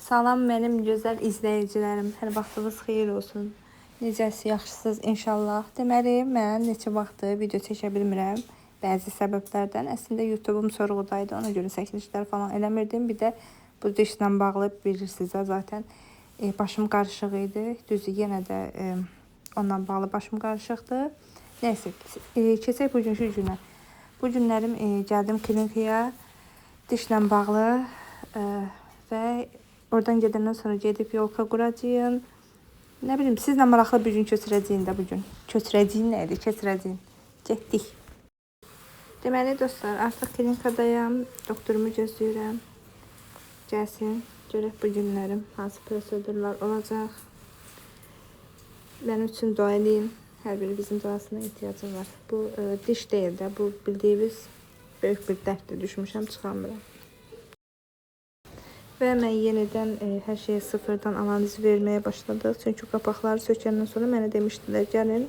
Salam mənim gözəl izləyicilərim. Hər vaxtınız xeyir olsun. Necəsiz, yaxşısınız inşallah. Deməli, mən neçə vaxtdır video çəkə bilmirəm. Bəzi səbəblərdən. Əslində YouTube'um sorğudaydı. Ona görə çəkilişlər falan eləmirdim. Bir də bu dişlə bağlı bilirsiniz zaten başım qarışıq idi. Düzdür, yenə də ondan bağlı başım qarışıqdır. Nəysə, keçək bugünkü günə. Bu günlərim gəldim klinikaya dişlə bağlı və oradan gedəndən sonra gedib yolka quracağım. Nə bilim, sizlə maraqlı bir gün köçürəcəyim də bugün. Köçürəcəyim nə idi? Keçirəcəyim. Getdik. Deməli dostlar, artıq klinikadayam. Doktorumu gözləyirəm. Gəlsin. Görək bu günlərim hansı prosedurlar olacaq. Mənim üçün dua edin. Hər biri bizim duasına ehtiyacım var. Bu diş deyil də, bu bildiyiniz böyük bir dərddir. Düşmüşəm, çıxamıram. Və mən yenidən hər şeyə sıfırdan analiz verməyə başladıq. Çünki qapaqları sökəndən sonra mənə demişdilər, gəlin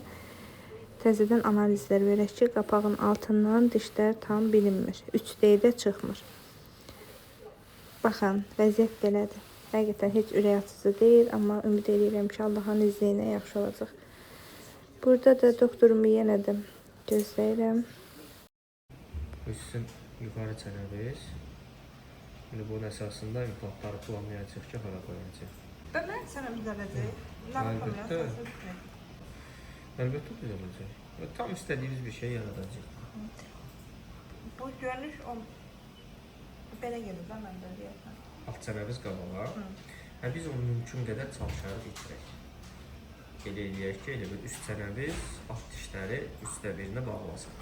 təzədən analizlər verək ki, qapağın altından dişlər tam bilinmir. 3D-də çıxmır. Baxın, vəziyyət belədir. Həqiqətən heç ürək açıcı deyil, amma ümid edirəm ki, Allahın izni ilə yaxşı olacaq. Burada da doktorumu yenə də gözləyirəm. Bu sizin yuxarı çənəniz. Şimdi bunun əsasında implantları planlayacaq ki, hara qoyacaq. Və mən sənə düzələcək. Əlbəttə düzələcək. Tam istədiyiniz bir şey yaradacaq. Bu görünüş belə gedir də mən də deyəsən. Alt çənəniz qabağa. Biz onu mümkün qədər çalışarıq itirək. Elə eləyək ki, elə bir üst çənəniz alt dişləri üstə birinə bağlasın.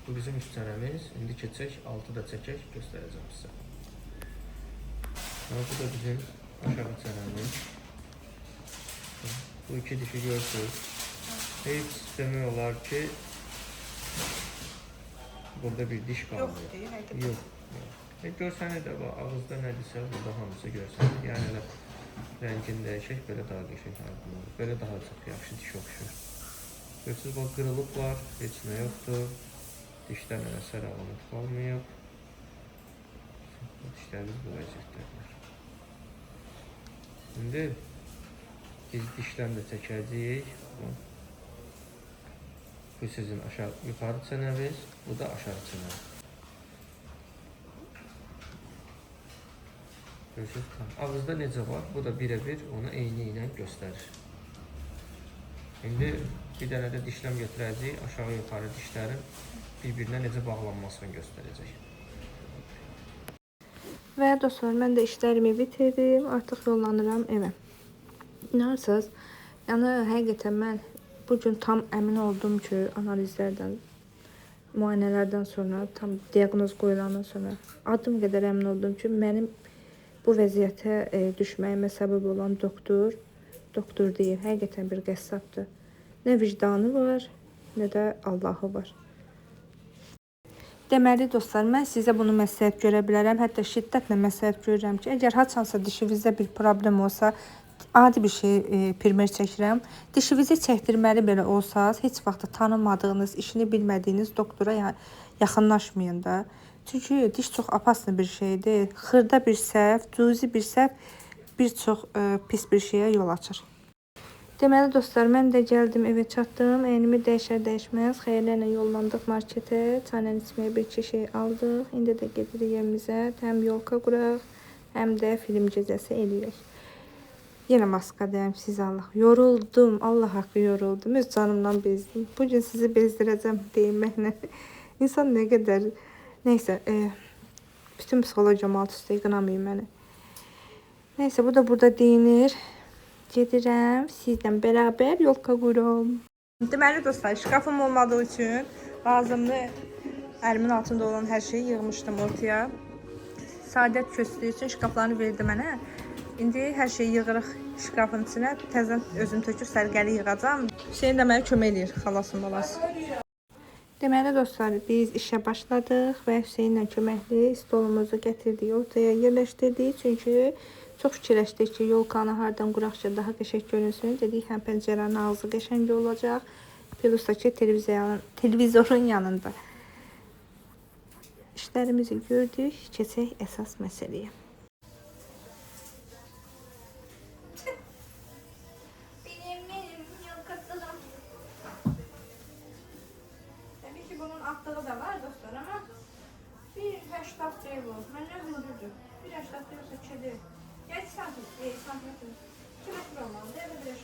Bu bizim üst çənəmiz. İndi keçək, altı da çəkək, göstərəcəm sizə. Bu da bizim aşağı çənəmiz. Bu iki dişi görürsünüz. Heç demək olar ki, burada bir diş qalmıyor. Yox. Görsənir də, ağızda nədirsə, burada hamısı görsənir. Yəni elə rəngini dəyişək, belə daha qəşəng olur. Belə daha çox yaxşı diş oxşur. Görürsünüz, bu qırılıblar, heç nə yoxdur. Dişdən əsər əlamət qalmayıb. Dişlərimiz bu vəziyyətdədir. İndi biz dişdən də çəkəcəyik. Bu sizin yuxarı çənəniz, bu da aşağı çənəniz. Görürsünüz, ağızda necə var, bu da birə-bir onu eyni ilə göstərir. İndi bir dənə də dişləm götürəcəyik, aşağı-yuxarı dişlərin bir-birinə necə bağlanmasını göstərəcək. Və dostlar, mən də işlərimi bitirdim, artıq yollanıram evə. İnanırsınız, yəni həqiqətən mən bugün tam əmin oldum ki, analizlərdən, müayinələrdən sonra, tam diaqnoz qoyulandan sonra adım qədər əmin oldum ki, mənim bu vəziyyətə düşməyimə səbəb olan doktor deyil, həqiqətən bir qəssabdır. Nə vicdanı var, nə də Allahı var. Deməli dostlar, mən sizə bunu məsləhət görə bilərəm, hətta şiddətlə məsləhət görürəm ki, əgər haçansa dişinizdə bir problem olsa, adi bir şey primer çəkirəm, dişinizi çəkdirməli belə olsanız, heç vaxt tanımadığınız, işini bilmədiyiniz doktora yaxınlaşmayın da. Çünki diş çox apaslı bir şeydir. Xırda bir səhv, cüzi bir səhv bir çox pis bir şeyə yol açır. Deməli dostlar, mən də gəldim, evə çatdım. Əynimi dəyişər-dəyişməz xeyirlərlə yollandıq marketə. Çayla içməyə bir iki şey aldıq. İndi də gedirik evimizə. Həm yolka quraq, həm də film gecəsi eləyək. Yenə maskadayım, siz Allah. Yoruldum, Allah haqqı yoruldum. Öz canımdan bezdim. Bugün sizi bezdirəcəm deyilməklə. İnsan nə qədər... Neyse, bütün psikolojiyam alt üstə qınamayın məni. Neyse, bu da burada deyinir. Gedirəm, sizlə bərabər yolka qurum. Deməli dostlar, şkafım olmadığı üçün lazımlı əlimin altında olan hər şeyi yığmışdım ortaya. Sadət köstüyü üçün şkaflarını verdi mənə. İndi hər şeyi yığırıq şkafın içinə. Təzən özüm tökür, sərgəli yığacam. Hüseyin də mənə kömək edir, xalasın balası. Deməli dostlar, biz işə başladıq və Hüseyinlə köməkli stolumuzu gətirdik, ortaya yerləşdirdik. Çünki çox fikirləşdik ki, yolkanı hardan quraq ki, daha qəşəng görünsün. Dedik, həm pəncərənin ağzı qəşəng olacaq, plus da ki, televizorun yanında. İşlərimizi gördük. Keçək əsas məsələyə. Benim yok katılım. Tabii ki bunun attığı da var dostlar ama bir 80 değil bu. Məndən hündürdür. Bir 80 yoxsa 2'dir. Gəl santimetr. 2 metr olmalıdır. Ya da bir 80.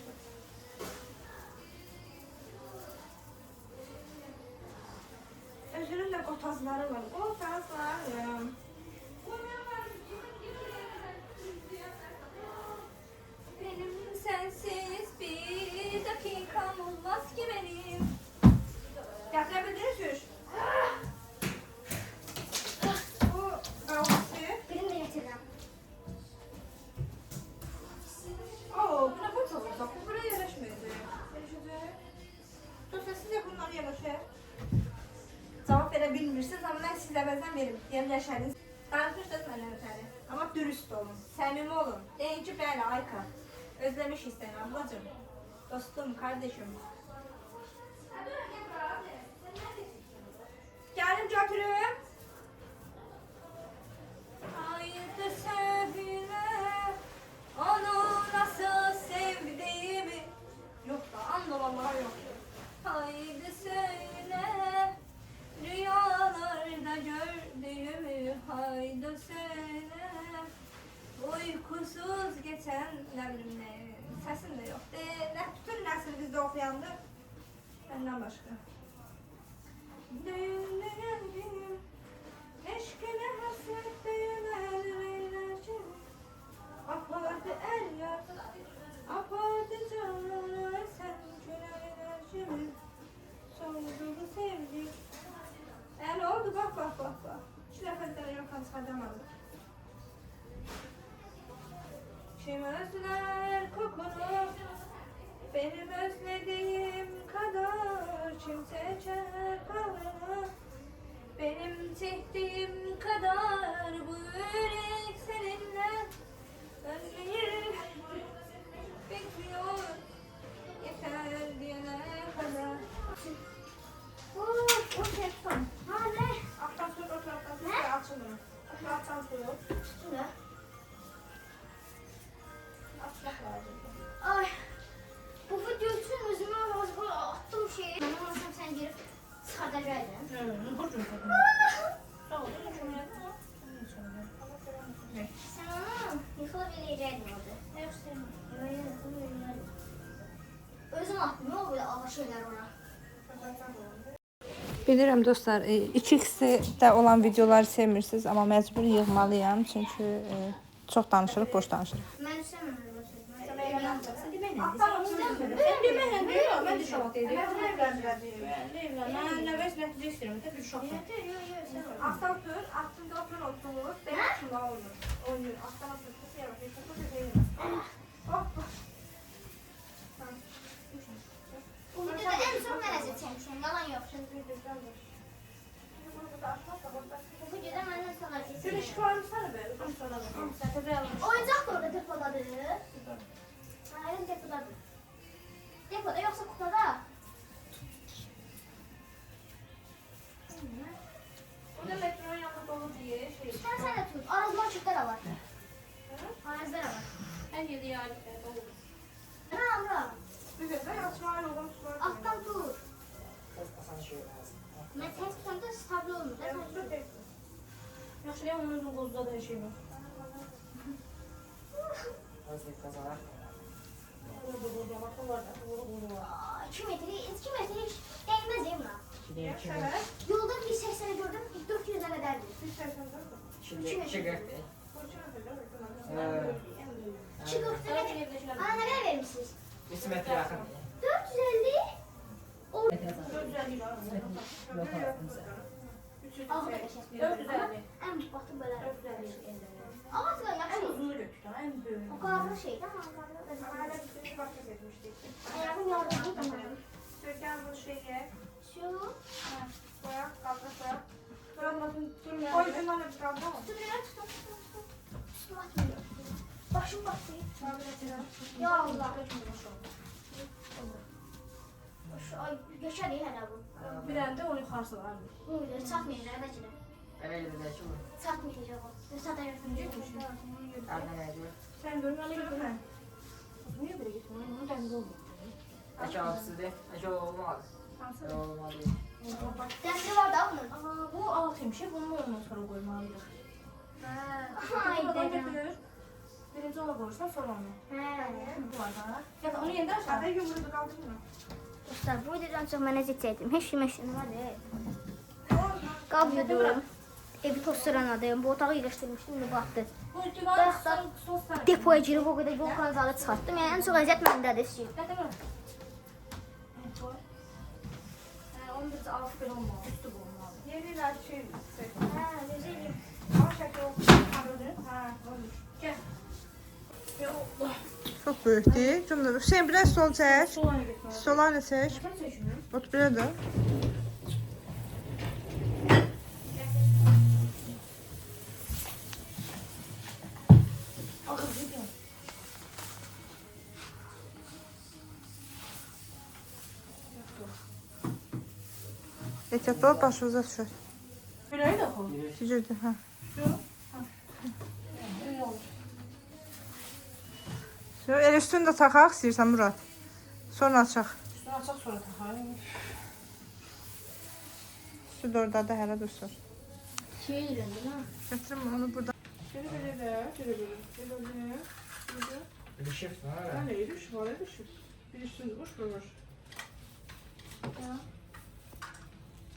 Özünün de kotazları var. Kotazlarım. Benim sensiz bir dakikam olmaz ki benim. Getirebiliriz. Bu kavgası. Benim de getirdim. Oo, buna bu çok uzak. Bu buraya yanaşmayacak. Yanaşacak. Dostlar siz de bunları yanaşır. Cevap verebilmirsiniz ama ben size bəzən verim. Yanaşarınız. Danışırsınız məndən ötəri. Ama dürüst olun. Səmimi olun. Deyin ki, bəli, Ayka. Özlemişik seni ablacığım. Dostum, kardeşim. Geldim götürüm. Haydi söyle onu nasıl sevdiğimi. Yok da, anda vallahi yok. Haydi söyle rüyalarda gördüğümü. Haydi söyle uykusuz geçen ne bileyim ne. Sesin de yok. Ne bütün nesil bizde okuyandı. Benden başka. Düğün düğün eşkine hasret düğüner eylercim. Apardı el yar, apardı canlar sen köle eylercim. Sorduğu sevgi. Ne oldu bak bak bak bak. Şu nefesleri yok çıkartamadım. Kim özler kokunu, benim özlediğim kadar kim seçer bağrını. Benim çektiğim kadar bu yürek seninle ölmeyi bekliyor. Yeter diyene kadar. O şey son. Ha ne? Alttan tut, o taraftan tut ve açılır. Alttan tut. Üstüne. Açmak lazım. Ay. Bu video için özüme böyle attım şeyi. Ben olmasam sen girip çıkartacaktın. Sen onu yıkılabileceydin orada. Yok sevmiyorum. Özüm atmıyor o böyle ağır şeyler ona. Bilirəm dostlar, 2x'de olan videoları sevmirsiniz ama məcbur yığmalıyam çünkü çox danışırıq, boş danışırıq. Ben istemem öyle Sen deməklə deyil, mən də şokat edirəm. Mən evləndirəcəyim. Mən nəvəs nəticə istəyirəm, bir şokat. Altdan otur, altında otur, benim kimi oynuyor. Alttan otur, hoppa. Bu videoda en son neresi çekmişim? Yalan yok. Bu videoda benden sonra Şöyle çekmişim. şıklarımsana be, uzun sonra da. Oyuncak da orada depoladı. Hayır depoladı. Depoda yoksa kupada. Burada metronun yanında dolu diye şey. Sen de tut. Arazma çiftler de var. Arazlar da var. En yedi yani dolu. Bırak bırak. Güzel, açmaya yoldan tutmaya. Alttan tut. Ben ters tutamda stabil olmuyor. Yaxşı, onun uzun qozda da şey var. Aa, 2 metre hiç değmez değil mi? Yolda bir serseri gördüm. 400 lira derdi. 2 metre. Çık ortaya. Bana ne kadar vermişsiniz? 450. En batı böyle. Ama sıra yakışıyor. O kadar şeydi ama ayağım yardımcı da var. Söken bu şeye, Şu. koyak, kalkma koyak. Duramazın, durmuyor. O yüzden bana bir kaldı ama. Tutun. Üstüme atmıyor. Başım baktı. Ya Allah. Şu ay geçer değil herhalde bu. Bir anda onu yukarısı var. Bu bile çatmıyor nerede? Eve gidecek mi? Satmayacak o. Satacak. Nereden ediyor? Sen görmeli. Niye böyle gitmiyor? Bunu ben de olmuyor. Eke abisi de. Eke olmadı. Olmadı. Demri var da bunun. Aa, bu altıymış. Bunu ondan sonra koymalıydık. Haydi. Birinci ona koyursan sonra onu. Bu var da. Ya da onu yeniden aşağıda yumruğu kaldırma. Dostlar bu videodan çok mən əziz çəkdim. Heç kim eşini var ya. Qab yudurum. Evi tostıranadım. Bu otağı iyiləşdirmişdim. İndi baxdı. Bu Bayaqdan depoya girib o qədər yol kanalı çıxartdım. Yəni ən çox əziyyət məndədir istəyir. Onun da altı belə olmalı. Üstü bu olmalı. Yeri ver şey. Gözəlim. Ama şəkil olsun. Ha, olur. Gel. Çok büyük değil. Cümle. Hüseyin biraz sol çek. Sola çek. Ot biraz da. Ehtiyatlı başınıza düşür. Böyle de koy. Düşürdü. Ha. El üstünü de takaq istəyirsən Murat. Sonra açaq. Üstünü açaq sonra taxarım. Şu da orada da hələ dursun. Şey eləndi ha. Götürüm onu burada. Şöyle böyle de, şöyle böyle. Şöyle böyle. Bir shift var Ha ha. ne yürüyüş var, yürüyüş. Bir üstünde boş var.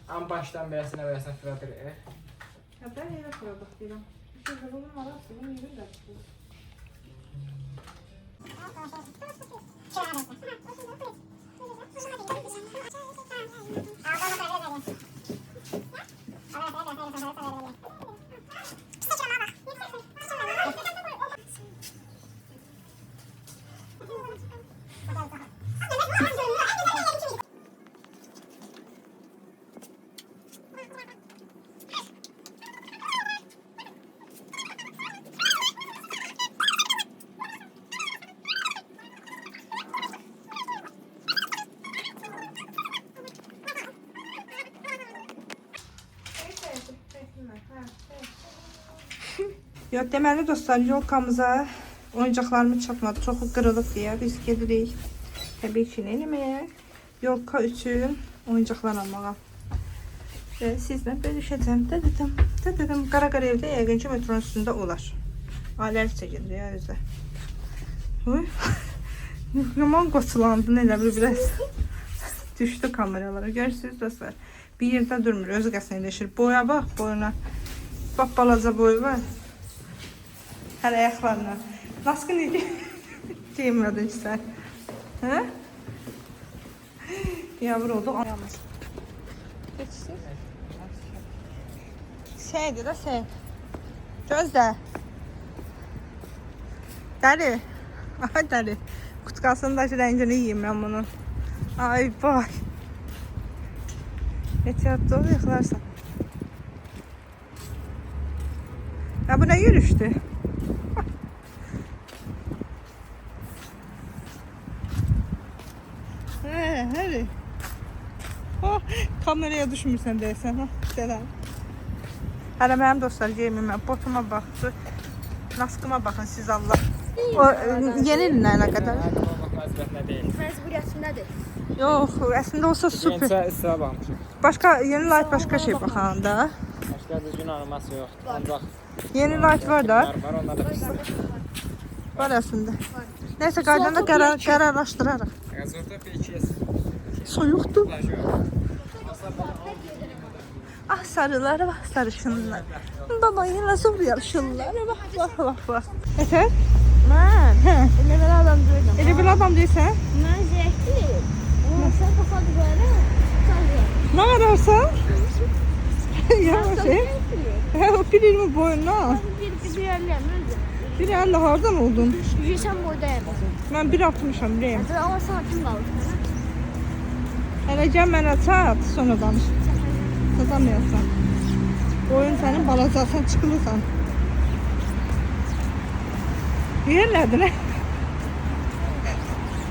Ama baştan beresine fırlatır. Ha ben yere koyduk diyelim. Şöyle bunun arası, bunun yürü de. Ya deməli dostlar, yolkamıza oyuncaqlarımız çatmadı. Çoxu qırılıb deyə biz gedirik. Təbii ki, nə eləməyə? Yolka üçün oyuncaqlar almağa. Və sizlə bölüşəcəm. Dedim. Qara evdə yəqin ki, metronun üstündə olar. Ailəli çəkilir ya özdə. Uy. Yaman qoçulandı, elə bir biraz. Düşdü kameralara. Görürsünüz dostlar. Bir yerdə durmur, özü qəsnələşir. Boya bax, boyuna. Bax, balaca boyu var. Hələ ayaqlarına. Nasıl necə? Geyinmədin ki sən. Hə? Yavru oldu. Geçsin. Seydi də sey. Gözlə. Dəri. Ay dəri. Qutqasındakı rəngini yiyeyim mən bunun. Ay vay. Ehtiyatlı ol, yıxılarsan. Ya bu ne yürüyüştü? Hadi. Oh, kameraya düşmürsən deyəsən. Ha, selam. Hələ mənim dostlar geyimim, botuma baxdı. Naskıma baxın siz Allah. O yeni il nə qədər? Məcburiyyətindədir. Yox, əslində olsa super. Gençə istirab almışıq. Başka yeni light başka şey baxan da. Başka düzgün araması yok. Ancak Yeni light var da. var, onlar da pis. Var əslində. Nəysə qaydanda qərarlaşdırarıq. Gazorda P2S. Soyuqdur. Plaj yok. Ah sarıları bak sarışınlar. Baba yine zor yarışırlar. Bak. Eter? Mən Hə. elə belə adam deyiləm. Elə bir adam deyirsən? Mən zəhliyim. Sən kafadı böyle. Çalıyor. Ne ararsan? Yavaş et. Hə, o 1.20 boyundan. Bir yerliyəm öldüm. 1.50 hardan oldun? Yüzsən boydayım. Mən 1.60'am deyim. Ama sana kim kaldı? Hələ gəl mənə çat, sonra danış. Satamayarsan. Boyun sənin balacasan, çıxılırsan. Niyə elədin?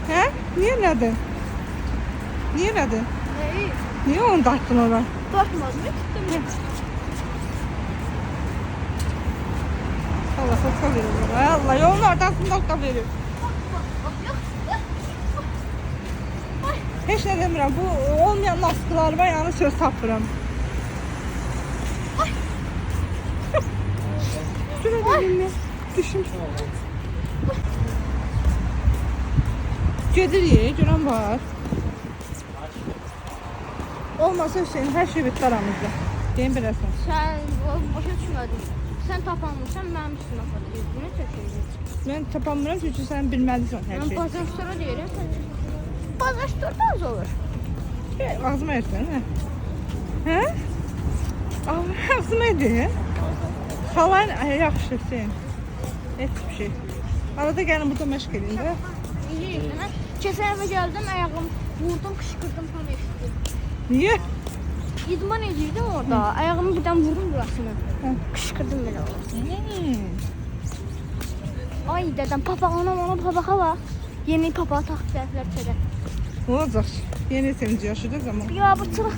Hə? Niyə elədin? Neyi? Niyə onu dartdın ora? Bakmadım. Tuttum. Oka verir. Ay Allah, yolun ortasında oka verir. Heç nə demirəm, bu olmayan maskalar var, yəni söz tapıram. Şurada elimi düşün. Gedirik, görən var. Olmasa Hüseyin, hər şey bitti aramızda. Deyin biləsən. Sen başa düşmedin. Sen tapanmışsan benim üstüme patlayıp bunu çekiyorsun. Mən tapamıram çünki sən bilməlisən hər Ben şeyi. pazarşlara diyelim. Pazarşlarda az olur. Ağzıma etsən, hə? Hə? Ağzıma edin. Xalan yaxşı Hüseyin. Heç bir şey. Arada gəlin burada məşq edin də. İyi. Geçen eve geldim ayağım vurdum kışkırdım tam eşittim. Niyə? İdman ediyordum orada. Ayağımı birden vurdum burasını. Hı. Kışkırdım böyle oldu. Ay dedem papa ona papa bak. Yeni papa taktılar çede. Olacaq. Yeni sevinci yaşıdı zaman. Ya bu çırak.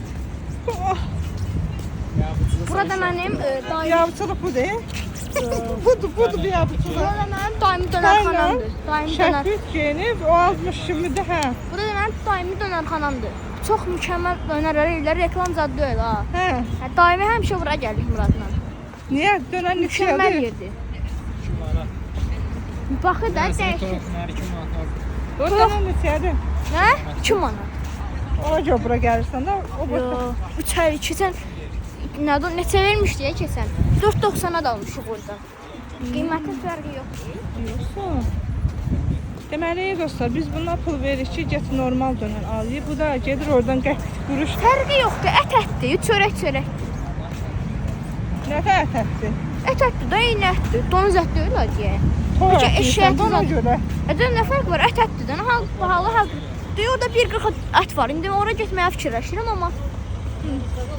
Burada benim daim. Yavçılıq bu değil. Budur bir yavçılıq. Burada benim daimi dönerxanamdır. Daimi döner. Şəhbit geyinib, o azmış şimdi hə. Burada benim daimi dönerxanamdır. Çok mükemmel dönerler ilə reklam zadı öyle ha. Hə. Daimi həmişə bura gəldik Muradla. Niyə? Dönən Mükemmel neçədir? yerdir. Baxı da dəyişir. O dönən neçədir? Hə? 2 manat. Ona görə bura gəlirsən də, o boşda. Yo, 3 ay keçən neçə vermişdi ya keçən? 4.90'a da almışıq orada. Qiymətin fərqi yoxdur. Yoxsa. Deməli dostlar, biz buna pul veririk ki, get normal dönər alıyıq. Bu da gedir oradan qəpik quruş. Fərqi yoxdur. Ətdir, çörək. Nə ətətdir? Ətdir də inətdir. Donuz ət deyil deyə. Toy Bəlkə ətdir, eşək ona zad- görə. Nə fərq var? Ətdir də. Pahalı. Deyir orada 1.40 ət var. İndi oraya getməyə fikirləşirəm amma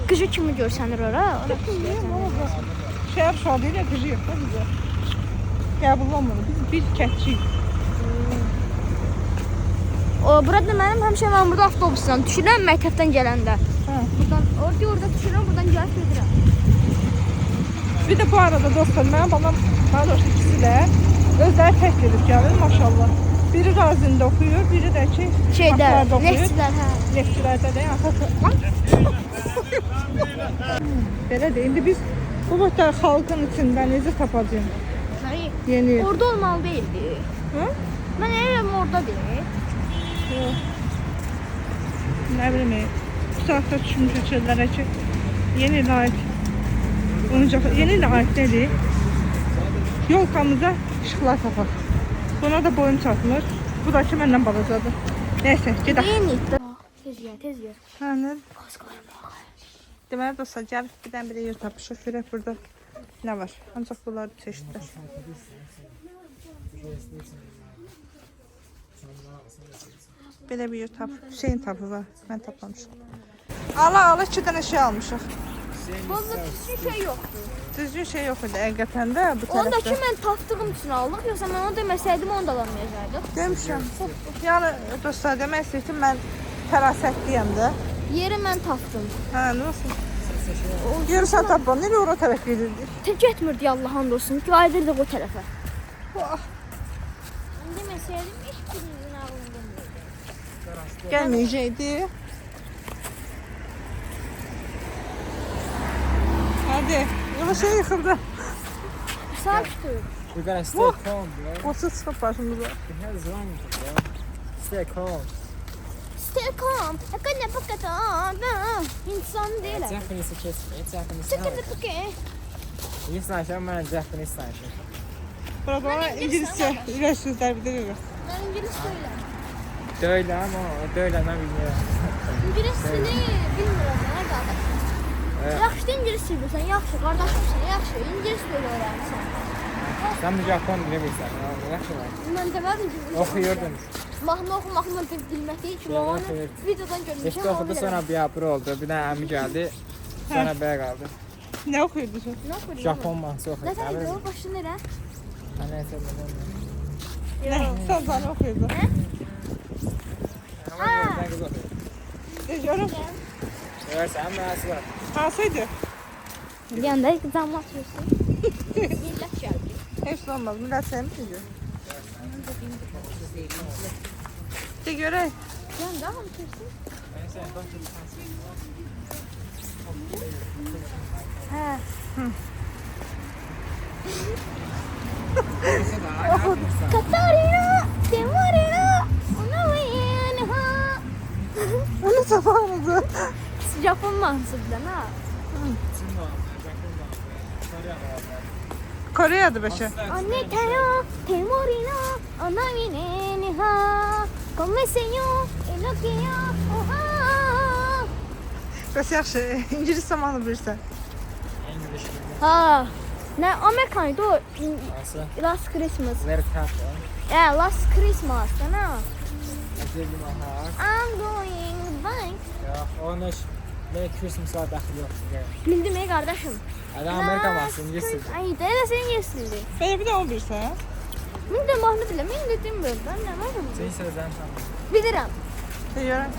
qıcı kimi görsənir ora. Şəhər uşağı ilə qıcı yox da bizə. Qəbullanmır. Biz bir kətçiyik. Burada mənim həmişə mən burada avtobusdan düşürəm məktəbdən gələndə. Hə. Orada düşürəm, buradan gəlib gedirəm. Bir də bu arada dostlar, mənim babam, daha doğrusu ikisi də özləri tək gedib gəlir maşallah. Biri Qazində oxuyur, biri də ki, Şeydə, Haqqaridə oxuyur. lekçilər, hə. Lekçilərdə də belə də indi biz bu vaxtlar xalqın içində necə tapacağıq? Hayır. Yeni. Orada olmalı değildi. Hə? Mən elim orada değil. Nə bilim, bu saatda düşmüşük çöllərə ki, yeni ilə aid, yeni ilə aid nədir? Yolkamıza işıqlar tapaq. Buna da boyun çatmır. Bu da ki, məndən balacadır. Neyse, gedək. Yeni. Tez yer. Hə, nə? Deməli dostlar, gəlib birdən bir yer tapışıq. Görək burada nə var? Ancaq bunlar çeşidlər. Belə bir yer Hüseyin tapı var. Mən tapmamışam. Ala 2 dənə şey almışıq. Bunda hiçbir şey yoktu. Düzgün şey yox idi həqiqətən də bu Ondaki tərəfdə. mən tapdığım için aldık. Yoksa ben onu demeseydim onu da alamayacaktık. Demişəm. Yəni dostlar, demək istəyirdim mən fərasətliyəm də. Yeri ben tapdım. Hə, nasıl? Görürsən tapma, nereye ora tərəf gedirdik? Tek etmirdi Allah'ın olsun ki ayrıldık o tarafa. Vah, Ben demeseydim hiçbirinizin ağlında olmayacak. gəlməyəcəkdi. Hadi, yola şey yıxıldı. Sağ tutuyor. We gotta stay calm, bro. Qoçu çıxıb başımıza. The hell is wrong with you, bro? Stay calm. Stay calm. Hakikaten pakatan. İnsan değil. Japanese kiss me. It's Japanese. Sıkıntı peki. He's not sure, man. Japanese not sure. Burada bana İngilizce üres sözler bildirir. Ben İngiliz söyle. Böyle ama böyle ne bilmiyorum. İngilisini bilmiyorum ne kadar. Evet. Yaxşı İngiliz söylüyorsan yaxşı. Kardeşimsin yaxşı. İngiliz söyle öğrensin. Sen bu Japon bile bilsen. Yaxşı var. Ben demedim ki. Okuyordun. Mahnı oxumağımı bilmək deyil ki, Ya, onu oxuyur. videodan görmüşəm. İşte okudu sonra bir apır oldu. Bir tane ami geldi. Sonra böyle kaldı. Ne okuyordun sen? Ne oxuyur? Japon mahsı okudu. Ne tane o başın nerə? Neyse Ne? Sen sana okuyordun. ama yerden kız okuyor. Görüm. Görsen mahsı var. Hansıydı? Yanda zaman atıyorsun. Millet geldi. Hepsi olmazsa olmaz. Millet sevmiyor. De görək. Yan daha mı kesin? He. Katarina, Temurina, ona uyanha. Onu zamanıdır. Japon mahsulden ha. Kore'yadır beşe. Anne tayo, Temurina, ona uyanha. Come señor, eloquio, oha. Bəs yaxşı, İngiliz zamanı bilirsən. Ha. Ne Amerikanıydı o. Nasıl? Last Christmas. Very tough. Yeah, last Christmas, ne? I give you my heart. I'm going back. Ya onu Merry Christmas'a daxil yoxdur. Bildim ey kardeşim. Adam Amerika masası İngilizce. Ay, de sen yesildi. Bəyə bir də o bilirsən. Min de mahnı bile, min de bilmiyorum. Ben ne var mı? Sən sözlərini tanımır. Bilirim. De görək.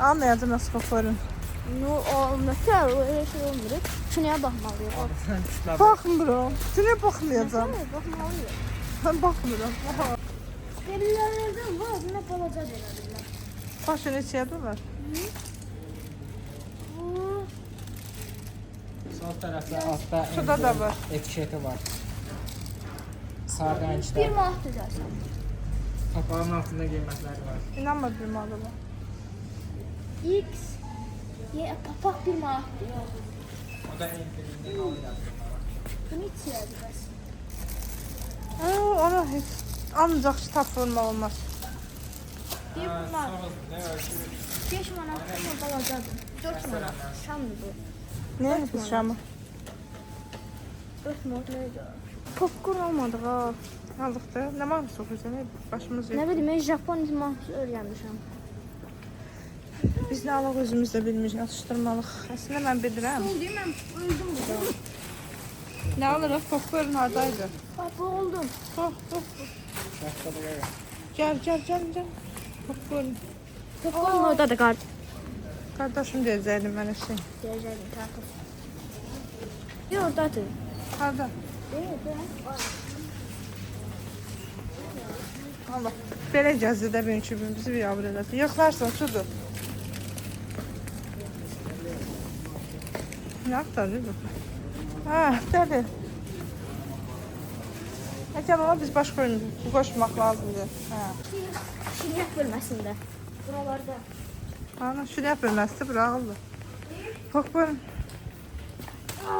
Anlayacağım nasıl koparım. No, o mesela öyle şey olmuyor. Şuna bakmalıyım. Baxmıram. Sənə baxmayacağım. Bakmalıyım, bakmalıyım. Mən baxmıram. Delilerden var, ne balaca deliler. Başa neçədir var? Bu Sol tərəfdə altda Şurada da var. etiketi var. Sağ bir qəncdə maaş düzəlsən. papağanın altında qiymətləri var. İnanma bir malı var. X, Y, kapak bir maaş diyor. O da endirimdə qalır. Bunu hiç yazdı bəs. Ona heç ancaq kitab forma olmaz. Bir bunlar. Ne var ki? 5 manat da balacadır. 4 manat. Şamlı bu. Nə etmiş Şamı? 4 manat neydi? Popcorn almadık ha. Aldıq da. Nə mahnı soxursan? Başımız yok. Ne bileyim ben Japon mahnısı öyrənmişəm. Biz nə alaq özümüz də bilmirik, atışdırmalıq. Əslində mən bilirəm. Oldu mən öldüm burada. Nə alırıq? Popcorn hardaydı? Baba oldum. Bax. Şaxta da gəlir. Gəl. Popcorn. Popcorn orada da kart. Qardaşım deyəcəkdim mənə şey. Diyeceğim takip. Bir oradadır. Harda? Değil. Allah. Belə gəzdidə bugünkü gün bizi bir yavr elədi. Yıxlarsan, sudur. Nə axtarır bu? Ha, dəli. Həkəm ama biz baş qoymuyoruz. Bu qoşmaq lazımdır. Ha. Şiryak bölməsində. Buralarda. Ana, şuraya bölməsi bura ağıllı. Popcorn.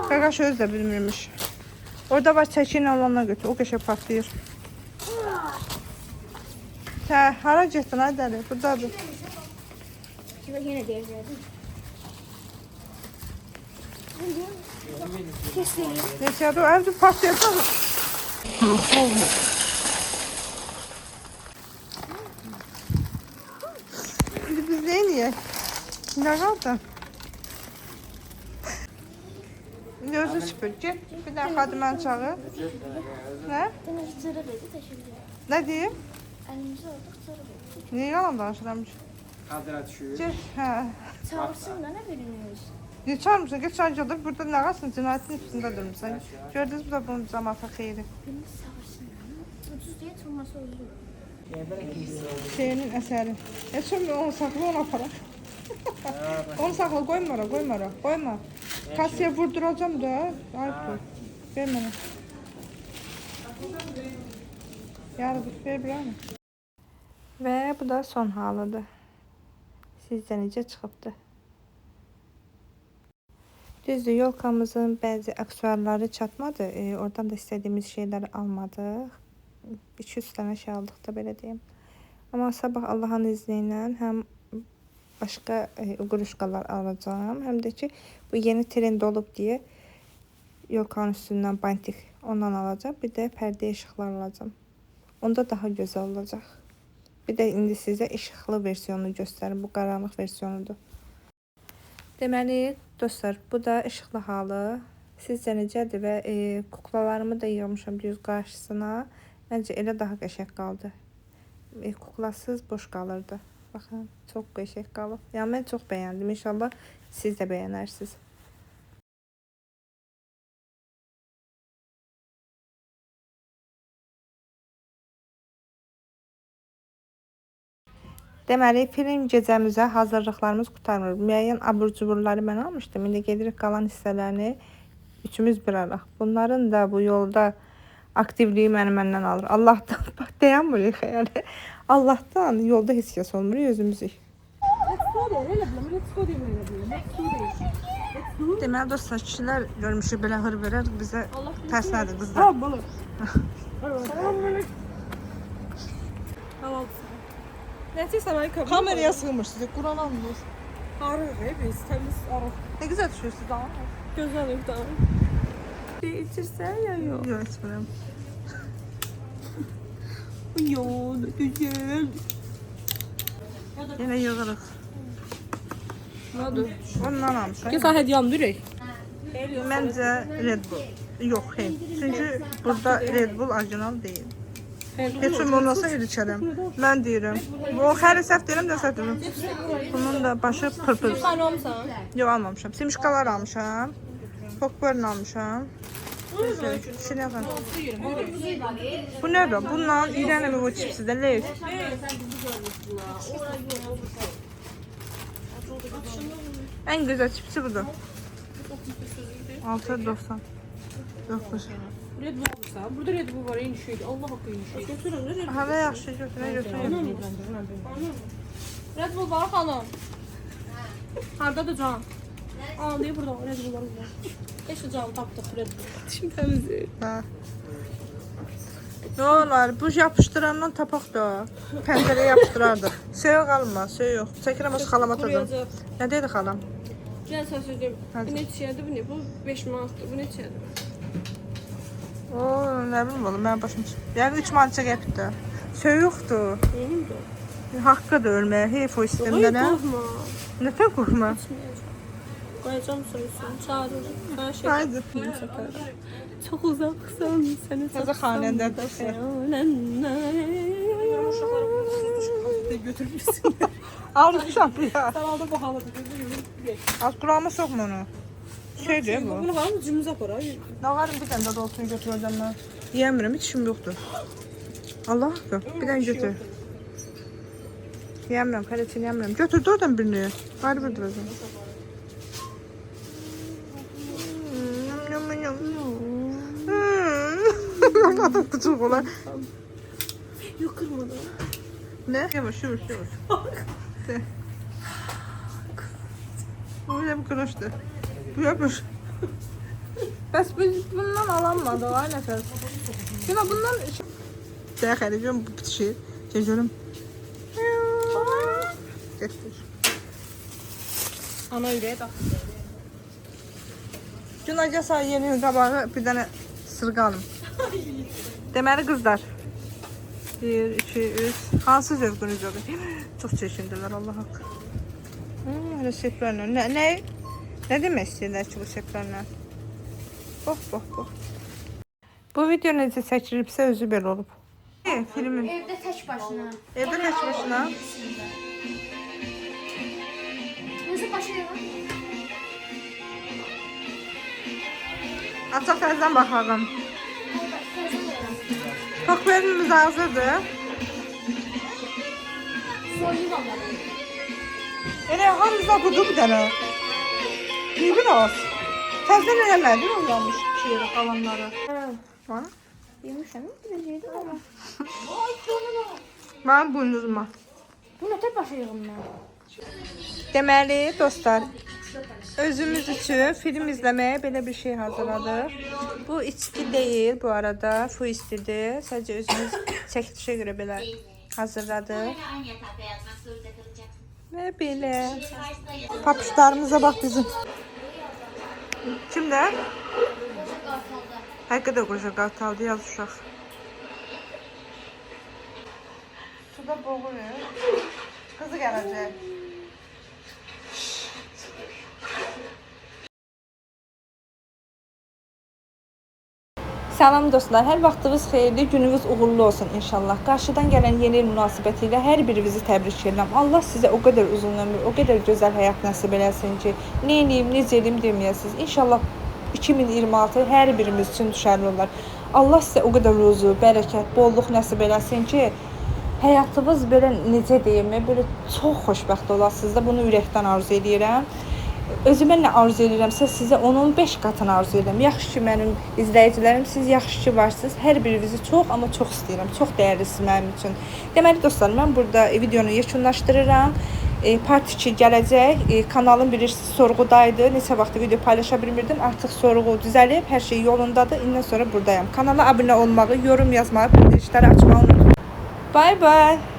Qaqaş öz də bilmirmiş. Orada var çəkinə olanlar götür. O qəşə patlayır. Hə, hara getdin ay dəli? Buradadır. Şurada yine diyeceğim. Kesin. Neçədir? O evdə patlayacaq. İndi biz neyniyək? Nə qaldı? İndi özü süpür. Get, bir dənə xadiməni çağır. Nə? Deniz zırı verdi teşekkür. Nə deyim? Elimizi aldık zırı verdi. Niyə yalan danışıram? Kadra düşür. Get, hə. Çağırsın da ne biliniz? Niyə çağırmısan? Get çağıracaqdır. Burada nə qalsın? Cinayətin üstündə durmuşsan. Gördünüz bu da bunun cəmaata xeyri. Birini çağırsın. Ucuz diye tutması olur. Şeyinin əsəri. Heç olmuyor, onu saxla, onu aparaq. Onu saxla, qoyma ora, qoyma ora. Qoyma. Kasiyə vurduracam da. Ay bu. Ver mənə. Yarıdır, ver bir anı. Və bu da son halıdır. Sizcə necə çıxıbdı? Düzdür, yolkamızın bəzi aksesuarları çatmadı. Oradan da istədiyimiz şeyləri almadıq. 200 dənə şey aldıq da belə deyim. Amma sabah Allahın izni ilə həm başqa uquruşqalar alacağım, həm də ki bu yeni trend olub deyə yolkanın üstündən bantik ondan alacağım. Bir də pərdə işıqlar alacağım. Onda daha gözəl olacaq. Bir də indi sizə işıqlı versiyonunu göstərim. Bu qaranlıq versiyonudur. Deməli, dostlar, bu da işıqlı halı. Sizcə necədir və kuklalarımı da yığmışam düz qarşısına. Məncə elə daha qəşəng qaldı. Kuklasız boş qalırdı. Baxın, çox qəşəng qalıb. Yəni mən çox bəyəndim. İnşallah siz də bəyənərsiniz. Deməli, film gecəmizə hazırlıqlarımız qurtarmır. Müəyyən abur-cuburları mən almışdım. İndi gedirik qalan hissələrini üçümüz bir araq. Bunların da bu yolda aktivliyi məndən alır. Allahdan, bax deyən buraya xəyali. Allahdan yolda heç kəs olmur, özümüzük. Deməli dostlar, kişilər görmüşük belə hır verər, bizə tərslədir qızlar. Kameraya sığmır sizi, Quran almıyoruz. Arıq, biz təmiz arıq. Ne güzel düşüyorsunuz ama. Gözəl evdən. İçirsən ya yox? Yok, içmirəm. Yox, güzel. Yenə yığırıq. Nədir? Ondan almışam. Ki sahə diyam durək. Məncə Red Bull. Yox, hey. Çünki burada Red Bull orijinal deyil. Heç kim olmasa el içərəm. Mən deyirəm. O xəri səhv deyirəm də səhv deyirəm. Bunun da başı pırpır. Sən olmsan? Yox, almamışam. Simişkalar almışam. Popcorn almışam. Şey yapalım. Bu nədir? Bununla iğrənəmə bu çipsi də leys. En güzel çipsi budur. 6.90. Yokmuş. Red Bull alırsan. Burada Red Bull var, eyni şeydir. Allah haqqı eyni şeydir. Götürün Red Bull. Hava yaxşı götürə. Red Bull var xanım. Hardadır can? Aa, deyir burada Red Bull var. Keşke canı tapdıq Red Bull. Şimdi təmizdir. Ha. Ne olar? Bu yapıştırandan tapaq da. Pəncərəyə yapışdırardıq. Söyüq alma, söyüq. Çəkirəm o xalama atacağım. Nə deyir xalam? Gəl sən söyləyim. Hadi. Bu neçədir bu ne? Bu 5 manatdır. Bu neçədir? Oo, nə bilim oğlum, mən başım çıxır. Yəni 3 manatça gəpdi. Söyüqdur. Benim de. Haqqıdır ölməyə. Heyf o istəmdə nə? Qorxma. Nətən qorxma? Qoyacağım sorusun. Çağırırım. Her şey. Haydi. Çok uzaksan seni Təzə xanəndədir. Götürmüşsün. Almışam ya. Sen aldı bu halı. Az kulağıma sokma onu. Şeydir bu. Bunu var mı cümüze para? Dağarım bir tane de olsun götüreceğim ben. Yiyemiyorum, hiç işim yoktur. Allah hakkı. Bir tane götür. Yiyemiyorum, kareçini yiyemiyorum. Götür de oradan birini. Bari bitireceğim. Anladım küçük olan. Yok kırmadan. Ne? Yavaş yavaş yavaş. Öyle bir kırıştı. Bu yapmış. Bəs bundan alanmadı o ay nəfəs. Yana bundan dəxələcəm bu bitişi. Görüm. Getdir. Ana ürəyə bax. Günacə sağ yeni qabağı bir dənə sırğa alım. Deməli qızlar. 1, 2, 3. Hansı zövqünüz olur? Çox çeşindirlər Allah haqqı. Reseptlərlə. Nə demək istəyirlər ki bu reseptlərlə? Bax. Bu video necə çəkilibsə özü belə olub. Filmin. Evdə tək başına. Evdə tək başına. Nasıl başlayalım? Açıq təzdən baxalım. Popcornumuz hazırdır. Soyunu alalım. Elə hamımızda budur bir dənə. Bir biraz. Təzdən eləmədi o yanlış şeyləri qalanları. Ha? Yemişəm. Biraz yedim ama. Mənim buynuzuma. Bu ne tek başlayalım ben? Deməli dostlar, özümüz üçün film izləməyə belə bir şey hazırladıq. Bu içki deyil bu arada, fu istidir. Sadəcə özümüz çəkilişə görə belə hazırladıq. Və belə. Papuşlarımıza bax bizim. Kimdə? Həqiqətən qoca qartaldı yaz uşaq. Suda boğulur. Qızı gələcək. Salam dostlar, hər vaxtınız xeyirli, gününüz uğurlu olsun inşallah. Qarşıdan gələn yeni il münasibətilə hər birinizi təbrik edirəm. Allah sizə o qədər uzun ömür, o qədər gözəl həyat nəsib eləsin ki, nə eləyim, necə eləyim deməyəsiniz. İnşallah 2026 hər birimiz üçün düşərli olar. Allah sizə o qədər ruzu, bərəkət, bolluq nəsib eləsin ki, həyatınız belə necə deyim, belə çox xoşbəxt olasınız da bunu ürəkdən arzu edirəm. Özümə nə arzu edirəmsə sizə onun 5 qatını arzu edirəm. Yaxşı ki mənim izləyicilərim, siz yaxşı ki varsınız. Hər birinizi çox amma çox istəyirəm. Çox dəyərlisiniz mənim üçün. Deməli dostlar, mən burada videonu yekunlaşdırıram. Part 2 gələcək. Kanalım bilirsiniz sorğudaydı. Neçə vaxtdır video paylaşa bilmirdim. Artıq sorğu düzəlib, hər şey yolundadır. İndən sonra buradayam. Kanala abunə olmağı, yorum yazmağı, bildirişləri açmağı unutmayın. Bye bye.